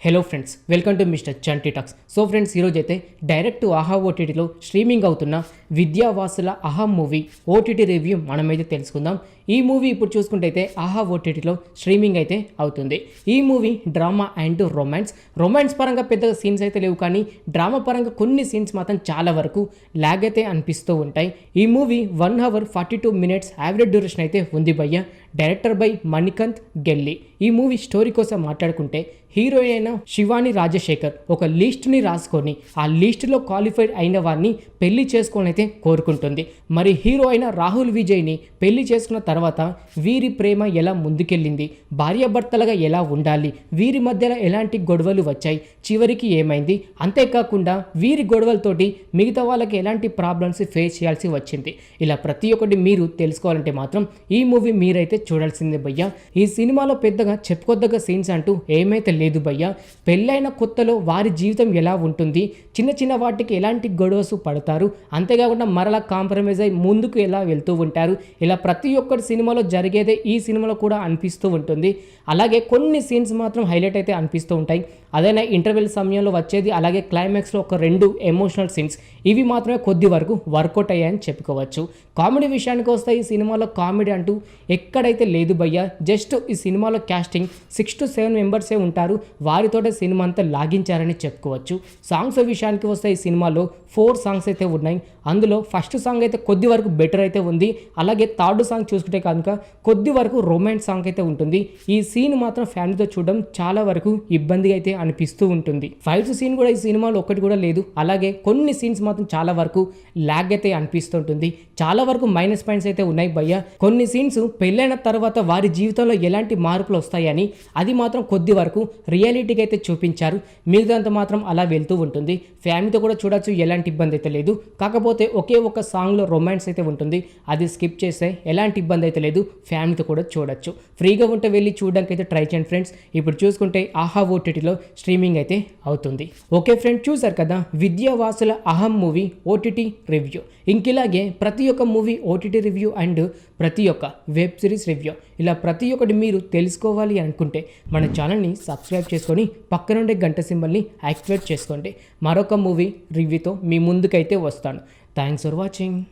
Hello friends, welcome to mister Chanti talks. So friends, ఈరోజు అయితే direct ఆహా ఓటీటీలో స్ట్రీమింగ్ అవుతున్న విద్యావాసుల ఆహా మూవీ ఓటీటీ రివ్యూ మనమైతే తెలుసుకుందాం. ఈ మూవీ ఇప్పుడు చూసుకుంటే అయితే ఆహా ఓటీటీలో స్ట్రీమింగ్ అయితే అవుతుంది. ఈ మూవీ డ్రామా అండ్ రొమాన్స్ పరంగా పెద్దగా సీన్స్ అయితే లేవు, కానీ డ్రామా పరంగా కొన్ని సీన్స్ మాత్రం చాలా వరకు లాగ్ అయితే అనిపిస్తూ ఉంటాయి. ఈ movie 1 hour 42 minutes average duration అయితే ఉంది భయ్య. Director by Manikanth Gelli. ఈ మూవీ స్టోరీ కోసం మాట్లాడుకుంటే హీరోయిన్ అయిన శివాని రాజశేఖర్ ఒక లిస్ట్ని రాసుకొని ఆ లిస్టులో క్వాలిఫైడ్ అయిన వారిని పెళ్లి చేసుకొని అయితే కోరుకుంటుంది. మరి హీరో అయిన రాహుల్ విజయ్ని పెళ్లి చేసుకున్న తర్వాత వీరి ప్రేమ ఎలా ముందుకెళ్ళింది, భార్యాభర్తలుగా ఎలా ఉండాలి, వీరి మధ్యలో ఎలాంటి గొడవలు వచ్చాయి, చివరికి ఏమైంది, అంతేకాకుండా వీరి గొడవలతోటి మిగతా వాళ్ళకి ఎలాంటి ప్రాబ్లమ్స్ ఫేస్ చేయాల్సి వచ్చింది, ఇలా ప్రతి ఒక్కటి మీరు తెలుసుకోవాలంటే మాత్రం ఈ మూవీ మీరైతే చూడాల్సిందే భయ్య. ఈ సినిమాలో పెద్దగా చెప్పుకోదగ్గ సీన్స్ అంటూ ఏమైతే లేదు భయ్య. పెళ్ళైన కొత్తలో వారి జీవితం ఎలా ఉంటుంది, చిన్న చిన్న వాటికి ఎలాంటి గొడవస్ పడతారు, అంతేకాకుండా మరలా కాంప్రమైజ్ అయి ముందుకు ఎలా వెళ్తూ ఉంటారు, ఇలా ప్రతి ఒక్కటి సినిమాలో జరిగేదే ఈ సినిమాలో కూడా అనిపిస్తూ ఉంటుంది. అలాగే కొన్ని సీన్స్ మాత్రం హైలైట్ అయితే అనిపిస్తూ ఉంటాయి. అదైనా ఇంటర్వెల్ సమయంలో వచ్చేది, అలాగే క్లైమాక్స్లో ఒక 2 ఎమోషనల్ సీన్స్, ఇవి మాత్రమే కొద్ది వరకు వర్కౌట్ అయ్యాయని చెప్పుకోవచ్చు. కామెడీ విషయానికి వస్తే ఈ సినిమాలో కామెడీ అంటూ ఎక్కడైతే లేదు భయ్య. జస్ట్ ఈ సినిమాలో క్యాస్టింగ్ 6 to 7 మెంబర్సే ఉంటారు, వారితోటే సినిమా అంతా లాగించారని చెప్పుకోవచ్చు. సాంగ్స్ విషయానికి వస్తే ఈ సినిమాలో 4 సాంగ్స్ అయితే ఉన్నాయి. అందులో ఫస్ట్ సాంగ్ అయితే కొద్ది వరకు బెటర్ అయితే ఉంది, అలాగే థర్డ్ సాంగ్ చూసుకుంటే కనుక కొద్ది వరకు రొమాన్స్ సాంగ్ అయితే ఉంటుంది. ఈ సీన్ మాత్రం ఫ్యామిలీతో చూడడం చాలా వరకు ఇబ్బందిగా అయితే అనిపిస్తూ ఉంటుంది. ఫైట్స్ సీన్ కూడా ఈ సినిమాలో ఒక్కటి కూడా లేదు, అలాగే కొన్ని సీన్స్ మాత్రం చాలా వరకు లాగ్ అయితే అనిపిస్తుంటుంది. చాలా వరకు మైనస్ పాయింట్స్ అయితే ఉన్నాయి భయ్య. కొన్ని సీన్స్ పెళ్ళైన తర్వాత వారి జీవితంలో ఎలాంటి మార్పులు వస్తాయని అది మాత్రం కొద్ది వరకు రియాలిటీకి అయితే చూపించారు, మిగతాంత మాత్రం అలా వెళ్తూ ఉంటుంది. ఫ్యామిలీతో కూడా చూడొచ్చు, ఎలాంటి ఇబ్బంది అయితే లేదు. కాకపోతే ఒకే ఒక సాంగ్లో రొమాన్స్ అయితే ఉంటుంది, అది స్కిప్ చేస్తే ఎలాంటి ఇబ్బంది అయితే లేదు, ఫ్యామిలీతో కూడా చూడొచ్చు. ఫ్రీగా ఉంటే వెళ్ళి చూడడానికి అయితే ట్రై చేయండి ఫ్రెండ్స్. ఇప్పుడు చూసుకుంటే ఆహా ఓటీటీలో స్ట్రీమింగ్ అయితే అవుతుంది. ఓకే ఫ్రెండ్స్, చూసారు కదా విద్యావాసుల అహం మూవీ ఓటీటీ రివ్యూ. ఇంకిలాగే ప్రతి ఒక్క మూవీ ఓటీటీ రివ్యూ అండ్ ప్రతి ఒక్క వెబ్ సిరీస్ రివ్యూ, ఇలా ప్రతి ఒక్కటి మీరు తెలుసుకోవాలి అనుకుంటే మన ఛానల్ని సబ్స్క్రైబ్ చేసుకొని పక్కనుండే గంట సింబల్ని యాక్టివేట్ చేసుకోండి. మరొక మూవీ రివ్యూతో మీ ముందుకైతే వస్తాను. Thanks for watching.